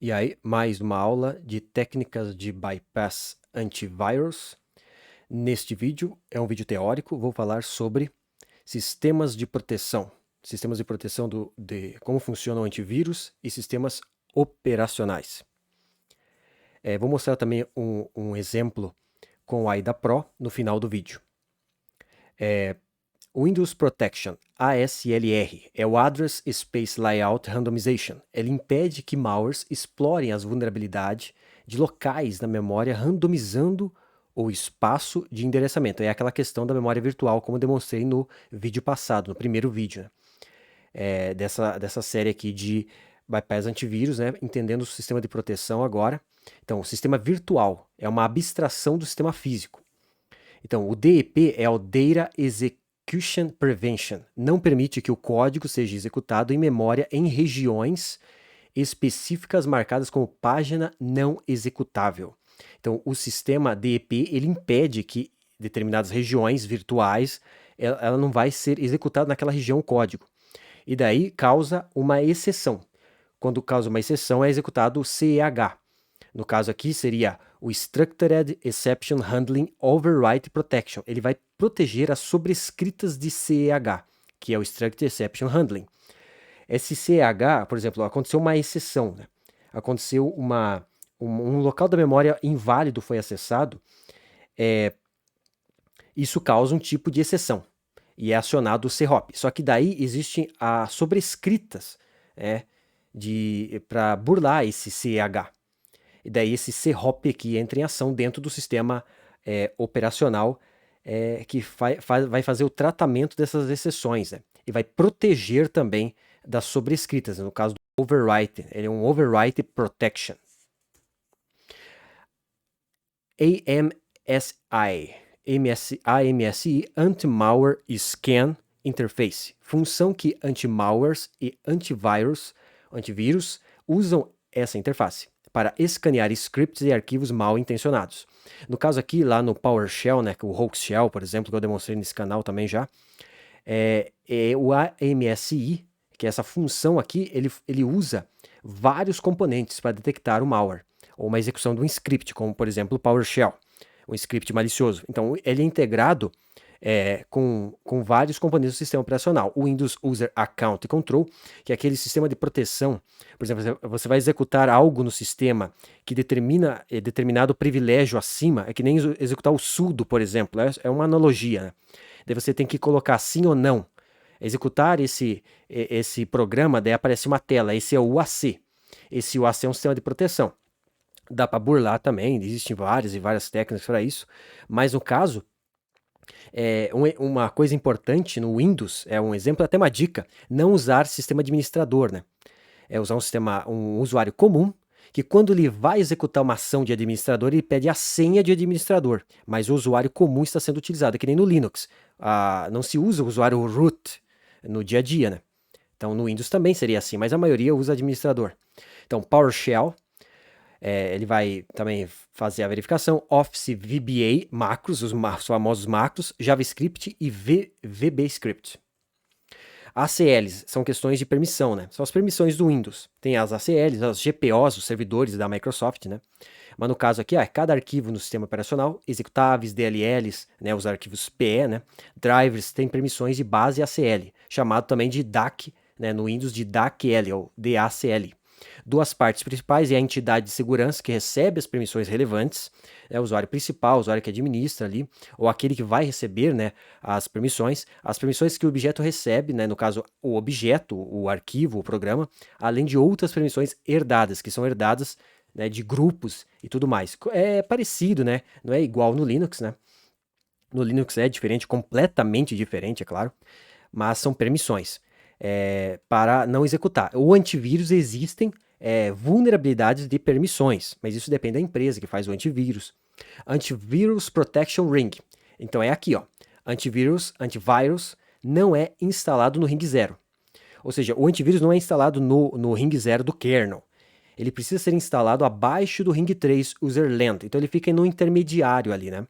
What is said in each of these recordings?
E aí, mais uma aula de técnicas de bypass antivírus. Neste vídeo, é um vídeo teórico, vou falar sobre sistemas de proteção. Sistemas de proteção de como funciona o antivírus e sistemas operacionais. Vou mostrar também um exemplo com o AIDA Pro no final do vídeo. Windows Protection, ASLR, é o Address Space Layout Randomization. Ele impede que malwares explorem as vulnerabilidades de locais na memória, randomizando o espaço de endereçamento. É aquela questão da memória virtual, como eu demonstrei no vídeo passado, no primeiro vídeo, né? Dessa série aqui de bypass antivírus, né? Entendendo o sistema de proteção agora. Então, o sistema virtual é uma abstração do sistema físico. Então, o DEP é o Data Execution Prevention. Não permite que o código seja executado em memória em regiões específicas marcadas como página não executável. Então, o sistema DEP ele impede que determinadas regiões virtuais ela não vai ser executada naquela região o código. E daí causa uma exceção. Quando causa uma exceção é executado o CEH. No caso aqui seria o Structured Exception Handling Overwrite Protection. Ele vai proteger as sobrescritas de CEH, que é o Structured Exception Handling. Esse CEH, por exemplo, aconteceu uma exceção, né? Aconteceu um local da memória inválido foi acessado, isso causa um tipo de exceção e é acionado o CHOP. Só que daí existem as sobrescritas para burlar esse CEH. E daí esse CHOP aqui entra em ação dentro do sistema operacional que vai fazer o tratamento dessas exceções, né? E vai proteger também das sobrescritas, no caso do overwrite. Ele é um overwrite protection. AMSI, Anti-Malware Scan Interface. Função que anti-malwares e antivírus usam essa interface para escanear scripts e arquivos mal intencionados. No caso aqui, lá no PowerShell, né, o Hoax Shell, por exemplo, que eu demonstrei nesse canal também já, o AMSI, que é essa função aqui, ele usa vários componentes para detectar o malware, ou uma execução de um script, como por exemplo o PowerShell, um script malicioso. Então, ele é integrado com vários componentes do sistema operacional. O Windows User Account Control, que é aquele sistema de proteção. Por exemplo, você vai executar algo no sistema que determina determinado privilégio acima, é que nem executar o sudo, por exemplo, é uma analogia, né? Daí você tem que colocar sim ou não. Executar esse programa, daí aparece uma tela, esse é o UAC. Esse UAC é um sistema de proteção. Dá para burlar também, existem várias e várias técnicas para isso, mas no caso, uma coisa importante no Windows, um exemplo, até uma dica, não usar sistema administrador, né? É usar um usuário comum, que quando ele vai executar uma ação de administrador, ele pede a senha de administrador, mas o usuário comum está sendo utilizado, é que nem no Linux. Não se usa o usuário root no dia a dia, né? Então no Windows também seria assim, mas a maioria usa administrador. Então PowerShell, ele vai também fazer a verificação, Office VBA, macros, os famosos macros, JavaScript e VBScript. ACLs são questões de permissão, né? São as permissões do Windows. Tem as ACLs, as GPOs, os servidores da Microsoft, né? Mas no caso aqui, cada arquivo no sistema operacional, executáveis, DLLs, né, os arquivos PE, né, drivers, tem permissões de base ACL, chamado também de DAC, né, no Windows de DACL, ou DACL. Duas partes principais é a entidade de segurança que recebe as permissões relevantes, o usuário principal, o usuário que administra ali, ou aquele que vai receber, né, as permissões que o objeto recebe, né, no caso o objeto, o arquivo, o programa, além de outras permissões herdadas, que são herdadas, né, de grupos e tudo mais. É parecido, né? Não é igual no Linux, né? No Linux é diferente, completamente diferente, é claro, mas são permissões para não executar. O antivírus existem vulnerabilidades de permissões, mas isso depende da empresa que faz o antivírus. Antivirus Protection Ring. Então é aqui, ó. Antivírus não é instalado no ring 0. Ou seja, o antivírus não é instalado no ring 0 do kernel. Ele precisa ser instalado abaixo do ring 3 userland. Então ele fica no intermediário ali, né?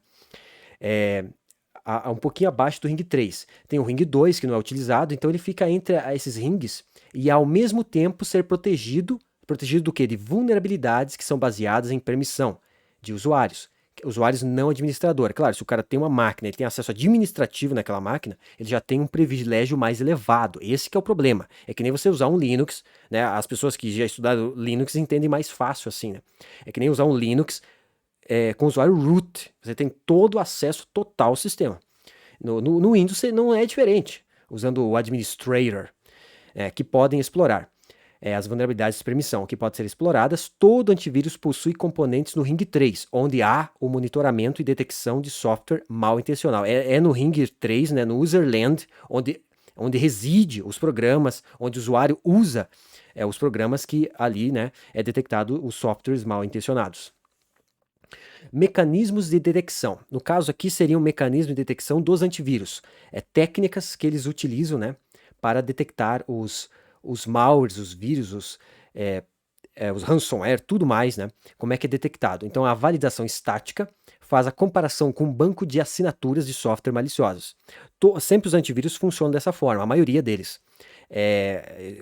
Um pouquinho abaixo do ring 3. Tem o ring 2 que não é utilizado, então ele fica entre esses rings e ao mesmo tempo ser protegido Protegido do quê? De vulnerabilidades que são baseadas em permissão de usuários. Usuários não administradores. Claro, se o cara tem uma máquina, ele tem acesso administrativo naquela máquina, ele já tem um privilégio mais elevado. Esse que é o problema. É que nem você usar um Linux, né? As pessoas que já estudaram Linux entendem mais fácil assim, né? É que nem usar um Linux com usuário root. Você tem todo o acesso total ao sistema. No Windows não é diferente, usando o administrator, que podem explorar. As vulnerabilidades de permissão que podem ser exploradas. Todo antivírus possui componentes no Ring 3, onde há o monitoramento e detecção de software mal intencional. No Ring 3, né, no Userland, onde reside os programas, onde o usuário usa os programas que ali, né, é detectado os softwares mal intencionados. Mecanismos de detecção. No caso aqui seria um mecanismo de detecção dos antivírus. Técnicas que eles utilizam, né, para detectar os malwares, os vírus, os ransomware, tudo mais, né? Como é que é detectado? Então, a validação estática faz a comparação com um banco de assinaturas de software maliciosos. Sempre os antivírus funcionam dessa forma, a maioria deles.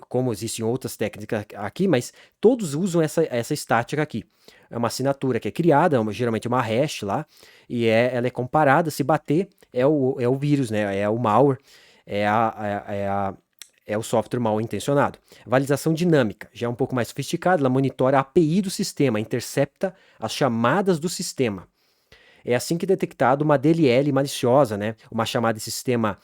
Como existem outras técnicas aqui, mas todos usam essa estática aqui. É uma assinatura que é criada, geralmente uma hash lá, e ela é comparada, se bater, é o vírus, né? É o malware, é o software mal intencionado. Validação dinâmica, já é um pouco mais sofisticada, ela monitora a API do sistema, intercepta as chamadas do sistema. É assim que é detectado uma DLL maliciosa, né? Uma chamada de sistema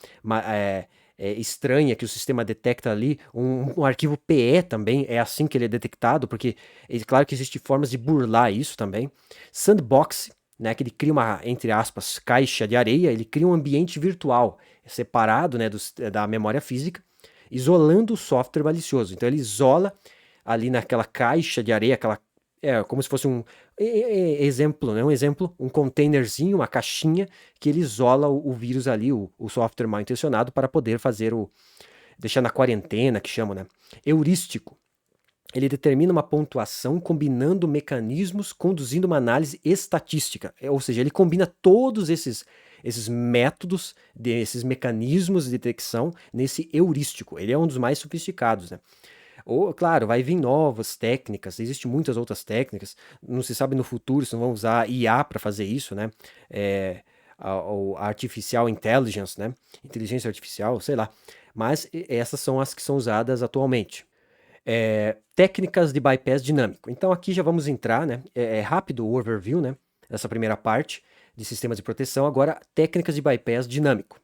estranha que o sistema detecta ali, um arquivo PE também, é assim que ele é detectado, porque claro que existem formas de burlar isso também. Sandbox, né, que ele cria uma, entre aspas, caixa de areia, ele cria um ambiente virtual separado, né, da memória física, isolando o software malicioso. Então ele isola ali naquela caixa de areia, como se fosse um exemplo, né? Um containerzinho, uma caixinha que ele isola o vírus ali, o software mal intencionado, para poder deixar na quarentena, que chamam, né? Heurístico. Ele determina uma pontuação combinando mecanismos, conduzindo uma análise estatística. Ou seja, ele combina todos esses métodos, esses mecanismos de detecção nesse heurístico. Ele é um dos mais sofisticados, né? Claro, vai vir novas técnicas, existem muitas outras técnicas, não se sabe no futuro se não vão usar IA para fazer isso, né? A Artificial Intelligence, né? Inteligência artificial, sei lá. Mas essas são as que são usadas atualmente. Técnicas de bypass dinâmico. Então aqui já vamos entrar, né? Rápido o overview, né? Essa primeira parte de sistemas de proteção. Agora, técnicas de bypass dinâmico.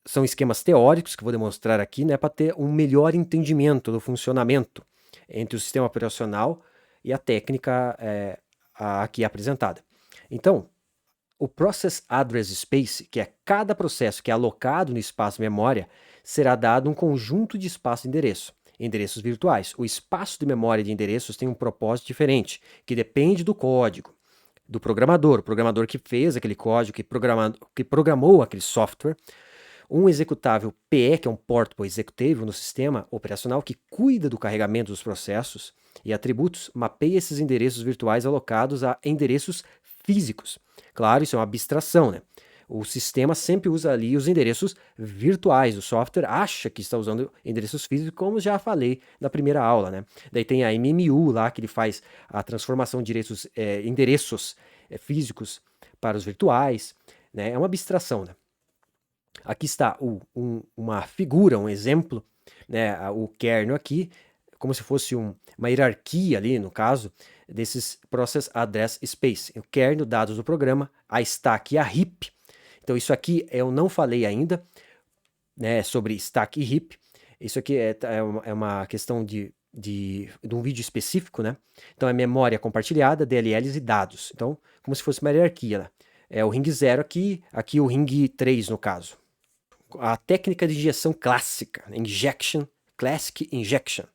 São esquemas teóricos que eu vou demonstrar aqui, né, para ter um melhor entendimento do funcionamento entre o sistema operacional e a técnica aqui apresentada. Então, o Process Address Space, que é cada processo que é alocado no espaço memória, será dado um conjunto de espaço de endereços virtuais. O espaço de memória de endereços tem um propósito diferente, que depende do código, do programador, o programador que fez aquele código, que programou aquele software. Um executável PE, que é um Portable Executable no sistema operacional, que cuida do carregamento dos processos e atributos, mapeia esses endereços virtuais alocados a endereços físicos. Claro, isso é uma abstração, né? O sistema sempre usa ali os endereços virtuais. O software acha que está usando endereços físicos, como já falei na primeira aula, né? Daí tem a MMU lá, que ele faz a transformação de endereços físicos para os virtuais, né? É uma abstração, né? Aqui está uma figura, um exemplo, né? O kernel aqui, como se fosse uma hierarquia ali, no caso, desses Process Address Space. O kernel, dados do programa, a stack e a heap. Então isso aqui eu não falei ainda, né, sobre stack e heap. Isso aqui é uma questão de um vídeo específico, né? Então é memória compartilhada, DLLs e dados. Então, como se fosse uma hierarquia, né? É o ring 0 aqui o ring 3 no caso. A técnica de injeção clássica, Classic Injection,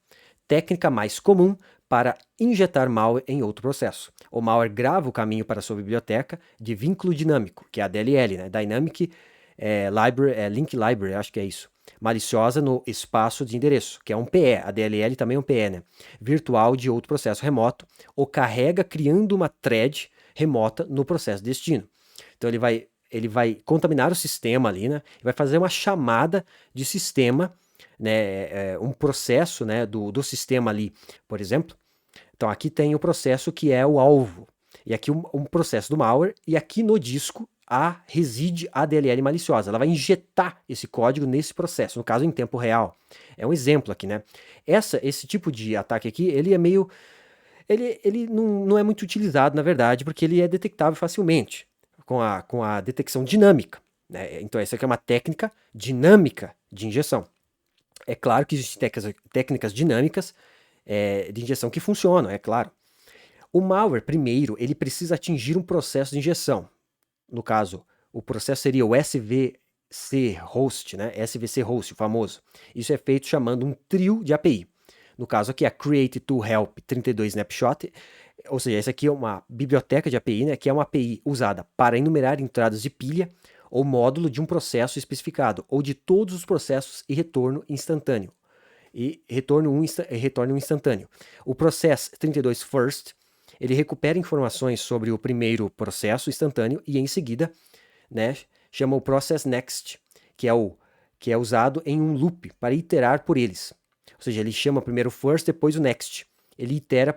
técnica mais comum para injetar malware em outro processo. O malware grava o caminho para sua biblioteca de vínculo dinâmico, que é a DLL, né? Dynamic Link Library, acho que é isso. Maliciosa no espaço de endereço, que é um PE. A DLL também é um PE, né? Virtual de outro processo remoto, ou carrega criando uma thread remota no processo destino. Então ele vai contaminar o sistema ali, né? E vai fazer uma chamada de sistema né, um processo, né, do sistema ali, por exemplo. Então aqui tem o processo que é o alvo, e aqui um processo do malware, e aqui no disco reside a DLL maliciosa. Ela vai injetar esse código nesse processo, no caso em tempo real. É um exemplo aqui, né? Esse tipo de ataque aqui, ele é meio... Ele não é muito utilizado, na verdade, porque ele é detectável facilmente, com a detecção dinâmica, né? Então essa aqui é uma técnica dinâmica de injeção. É claro que existem técnicas dinâmicas de injeção que funcionam, é claro. O malware, primeiro, ele precisa atingir um processo de injeção. No caso, o processo seria o SVC host, né? SVC host, o famoso. Isso é feito chamando um trio de API. No caso aqui, a Create to Help 32 Snapshot, ou seja, essa aqui é uma biblioteca de API, né? Que é uma API usada para enumerar entradas de pilha ou módulo de um processo especificado, ou de todos os processos e retorno instantâneo. Retorno instantâneo. O processo 32 first, ele recupera informações sobre o primeiro processo instantâneo e em seguida, né, chama o process next, que é usado em um loop para iterar por eles. Ou seja, ele chama primeiro o first, depois o next. Ele itera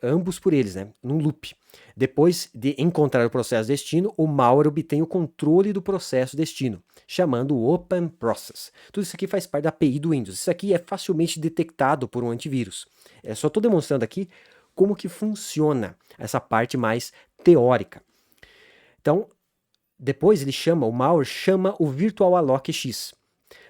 ambos por eles, né, num loop. Depois de encontrar o processo destino, o malware obtém o controle do processo destino, chamando o Open Process. Tudo isso aqui faz parte da API do Windows. Isso aqui é facilmente detectado por um antivírus. Só estou demonstrando aqui como que funciona essa parte mais teórica. Então, depois o malware chama o VirtualAlloc X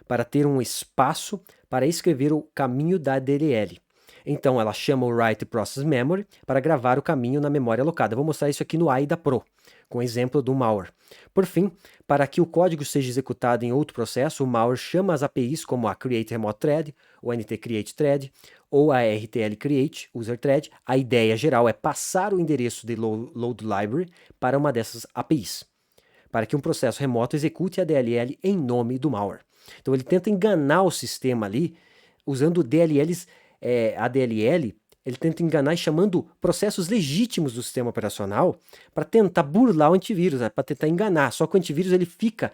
para ter um espaço para escrever o caminho da DLL. Então, ela chama o Write Process Memory para gravar o caminho na memória alocada. Eu vou mostrar isso aqui no AIDA Pro, com exemplo do malware. Por fim, para que o código seja executado em outro processo, o malware chama as APIs como a Create Remote Thread, o NT Create Thread ou a RTL Create User Thread. A ideia geral é passar o endereço de Load Library para uma dessas APIs, para que um processo remoto execute a DLL em nome do malware. Então ele tenta enganar o sistema ali, usando DLLs, a DLL, ele tenta enganar e chamando processos legítimos do sistema operacional para tentar burlar o antivírus, para tentar enganar. Só que o antivírus ele fica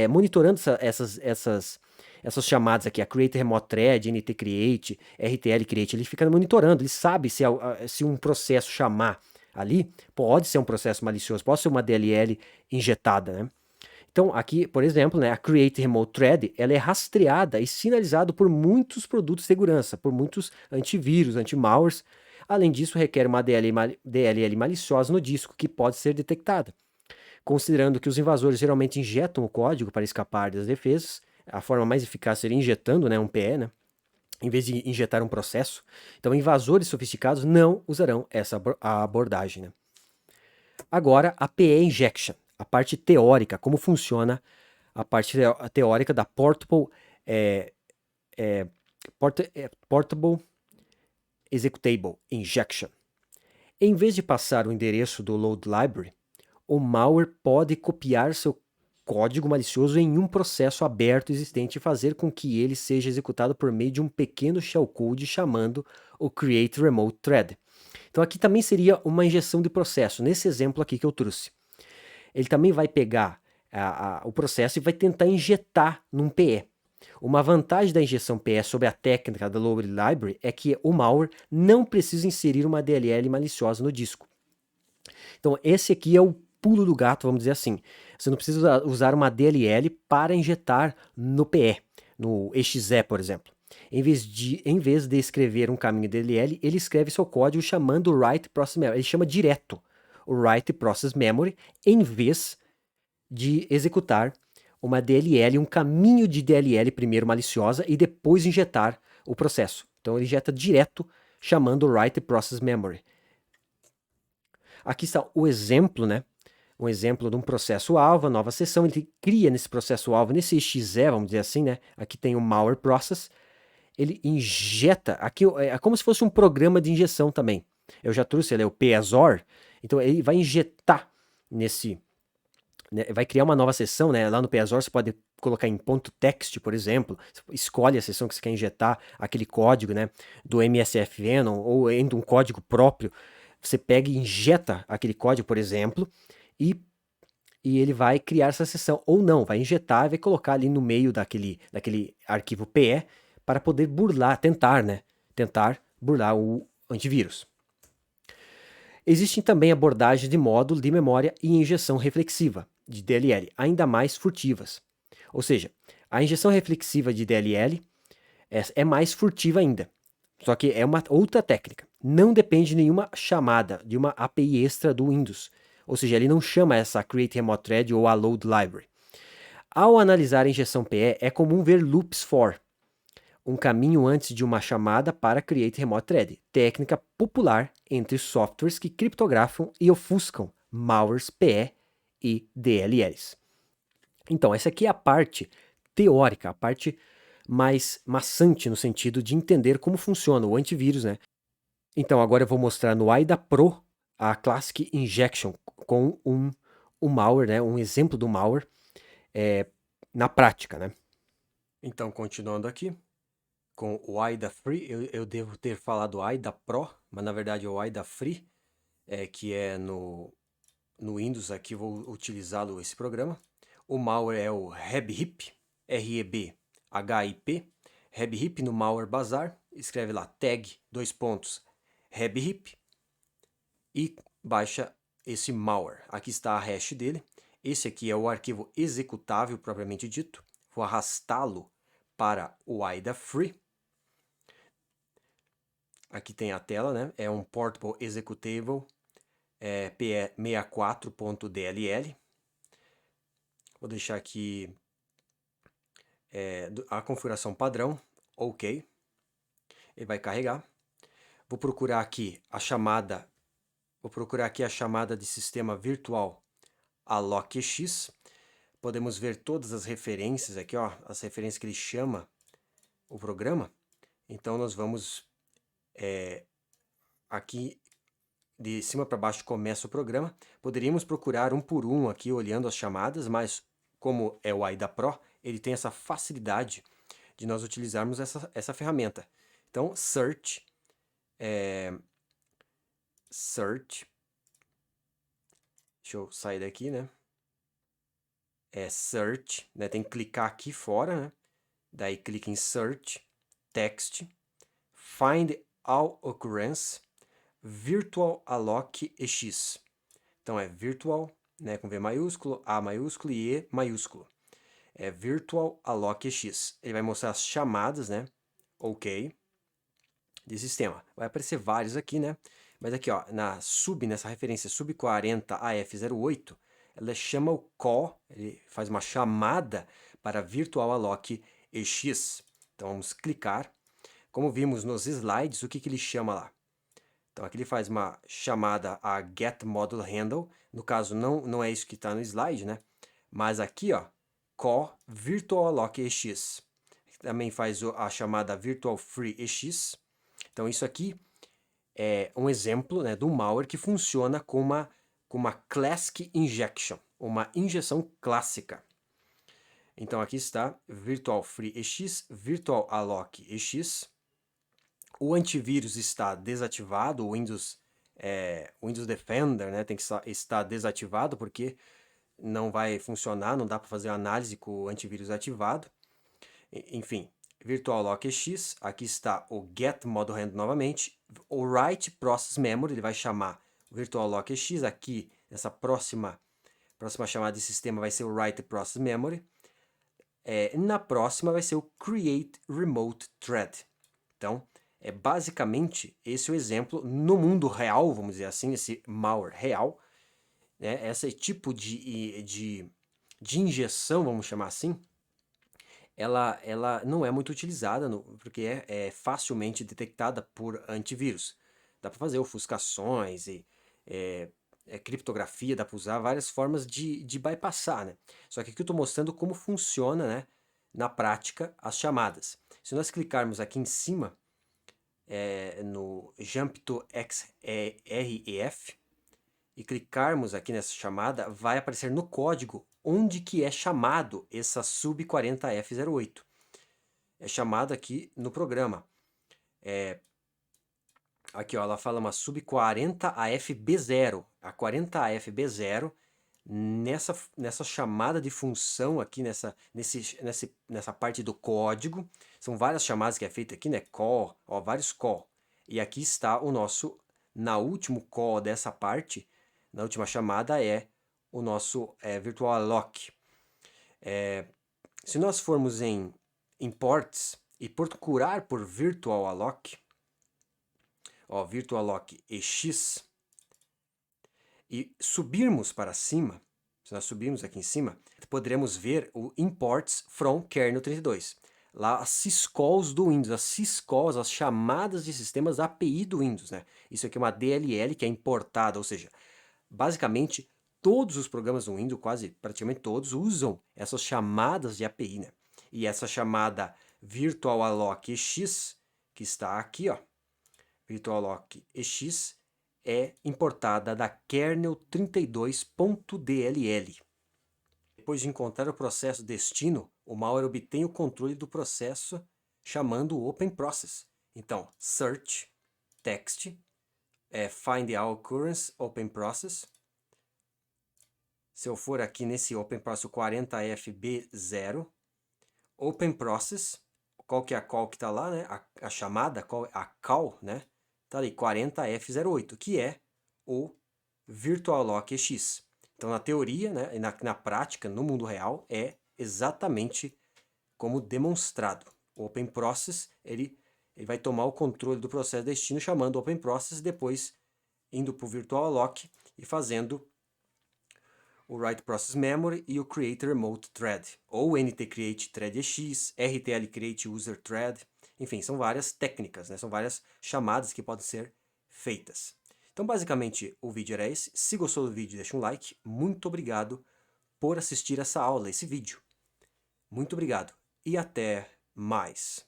monitorando essas chamadas aqui, a Create Remote Thread, NT Create, RTL Create, ele fica monitorando, ele sabe se um processo chamar ali, pode ser um processo malicioso, pode ser uma DLL injetada, né? Então, aqui, por exemplo, né, a Create Remote Thread, ela é rastreada e sinalizada por muitos produtos de segurança, por muitos antivírus, anti-malwares. Além disso, requer uma DLL maliciosa no disco, que pode ser detectada. Considerando que os invasores geralmente injetam o código para escapar das defesas, a forma mais eficaz seria injetando, né, um PE, né, em vez de injetar um processo. Então, invasores sofisticados não usarão essa abordagem, né? Agora, a PE Injection, a parte teórica, como funciona a parte teórica da Portable Executable Injection. Em vez de passar o endereço do Load Library, o malware pode copiar seu código malicioso em um processo aberto existente e fazer com que ele seja executado por meio de um pequeno shellcode chamando o Create Remote Thread. Então aqui também seria uma injeção de processo, nesse exemplo aqui que eu trouxe. Ele também vai pegar o processo e vai tentar injetar num PE. Uma vantagem da injeção PE sobre a técnica da Load Library é que o malware não precisa inserir uma DLL maliciosa no disco. Então esse aqui é o pulo do gato, vamos dizer assim. Você não precisa usar uma DLL para injetar no PE, no exe, por exemplo. Em vez de escrever um caminho DLL, ele escreve seu código chamando o Write Process Memory. Ele chama direto o Write Process Memory, em vez de executar uma DLL, um caminho de DLL primeiro maliciosa e depois injetar o processo. Então ele injeta direto chamando o Write Process Memory. Aqui está o exemplo, né? Um exemplo de um processo-alvo, nova seção, ele cria nesse processo-alvo, nesse exe, vamos dizer assim, né? Aqui tem o malware process, ele injeta, aqui é como se fosse um programa de injeção também. Eu já trouxe ele, é o PEZOR, então ele vai injetar nesse, né, vai criar uma nova seção, né? Lá no PEZOR você pode colocar em .text, por exemplo, escolhe a seção que você quer injetar, aquele código, né? Do MSF Venom, ou em um código próprio, você pega e injeta aquele código, por exemplo, e e ele vai criar essa sessão, ou não, vai injetar e vai colocar ali no meio daquele arquivo PE para poder burlar, tentar burlar o antivírus. Existem também abordagens de módulo de memória e injeção reflexiva de DLL, ainda mais furtivas. Ou seja, a injeção reflexiva de DLL é mais furtiva ainda, só que é uma outra técnica. Não depende de nenhuma chamada de uma API extra do Windows, ou seja, ele não chama essa Create Remote Thread ou a Load Library. Ao analisar a injeção PE, é comum ver loops for, um caminho antes de uma chamada para Create Remote Thread, técnica popular entre softwares que criptografam e ofuscam malwares PE e DLLs. Então, essa aqui é a parte teórica, a parte mais maçante no sentido de entender como funciona o antivírus, né? Então, agora eu vou mostrar no AIDA Pro a Classic Injection com um malware, né? Um exemplo do malware na prática, né? Então, continuando aqui, com o AIDA Free, eu devo ter falado AIDA Pro, mas na verdade é o AIDA Free, que é no Windows, aqui vou utilizá-lo esse programa. O malware é o RebHip, REBHIP, RebHip no Malware Bazaar, escreve lá tag, RebHip, e baixa esse malware. Aqui está a hash dele. Esse aqui é o arquivo executável propriamente dito. Vou arrastá-lo para o AIDA Free. Aqui tem a tela, né? É um Portable Executable PE64.dll. Vou deixar aqui a configuração padrão, OK. Ele vai carregar. Vou procurar aqui a chamada de sistema virtual alloc-x. Podemos ver todas as referências aqui, ó, as referências que ele chama o programa. Então nós vamos aqui de cima para baixo começa o programa. Poderíamos procurar um por um aqui olhando as chamadas, mas como é o AIDA Pro, ele tem essa facilidade de nós utilizarmos essa ferramenta. Então, search, deixa eu sair daqui, né? Search, né? Tem que clicar aqui fora, né? Daí clica em search, text, find all occurrence, virtual alloc EX. Então é virtual, né, com V maiúsculo, A maiúsculo e E maiúsculo. É virtual alloc EX. Ele vai mostrar as chamadas, né? OK. De sistema. Vai aparecer vários aqui, né? Mas aqui, ó, nessa referência sub40AF08, ela chama o call, ele faz uma chamada para virtual alloc EX. Então vamos clicar. Como vimos nos slides, o que ele chama lá? Então aqui ele faz uma chamada a getModulHandle. No caso, não é isso que está no slide, né? Mas aqui, ó, call virtual alloc EX. Também faz a chamada virtual free EX. Então isso aqui é um exemplo, né, do malware que funciona com uma classic injection, uma injeção clássica. Então aqui está virtual free EX, virtual alloc EX. O antivírus está desativado, o Windows Defender, né, tem que estar desativado porque não vai funcionar, não dá para fazer análise com o antivírus ativado. Enfim, virtual alloc EX, aqui está o getModulHandle novamente, o write process memory, ele vai chamar o virtual alloc EX, aqui nessa próxima chamada de sistema vai ser o write process memory, na próxima vai ser o create remote thread. Então, basicamente esse é o exemplo no mundo real, vamos dizer assim, esse malware real, né? Esse tipo de injeção, vamos chamar assim, ela não é muito utilizada, porque é facilmente detectada por antivírus. Dá para fazer ofuscações e criptografia, dá para usar várias formas de bypassar, né? Só que aqui eu estou mostrando como funciona, né, na prática as chamadas. Se nós clicarmos aqui em cima, no Jump to XREF, e clicarmos aqui nessa chamada, vai aparecer no código onde que é chamado essa sub40F08. É chamado aqui no programa. Aqui, ó, ela fala uma sub40AFB0. A 40AFB0, nessa chamada de função aqui, nessa parte do código. São várias chamadas que é feita aqui, né? Call, ó, vários call. E aqui está o nosso, na último call dessa parte, na última chamada é o nosso virtual alloc. Se nós formos em imports e procurar por virtual alloc, ó, virtual alloc ex, e subirmos para cima, se nós subirmos aqui em cima, poderemos ver o imports from kernel 32. Lá as syscalls do Windows, as syscalls, as chamadas de sistemas API do Windows, né? Isso aqui é uma DLL que é importada, ou seja, basicamente todos os programas do Windows, quase praticamente todos, usam essas chamadas de API, né? E essa chamada virtual alloc ex, que está aqui, ó, virtual alloc ex, é importada da kernel 32.dll. Depois de encontrar o processo destino, o malware obtém o controle do processo chamando o open process. Então, search, text, find the occurrence, open process. Se eu for aqui nesse open process 40FB0, open process, qual que é a call que está lá, né? A chamada, a call, né? Está ali, 40F08, que é o virtual alloc ex. Então, na teoria, né, e na prática, no mundo real, é exatamente como demonstrado. O Open Process, ele vai tomar o controle do processo destino chamando Open Process, depois indo para o virtual alloc e fazendo o Write Process Memory e o Create Remote Thread, ou NT-Create Thread ex, RTL-Create User Thread, enfim, são várias técnicas, né? São várias chamadas que podem ser feitas. Então, basicamente, o vídeo era esse. Se gostou do vídeo, deixa um like. Muito obrigado por assistir essa aula, esse vídeo. Muito obrigado e até mais.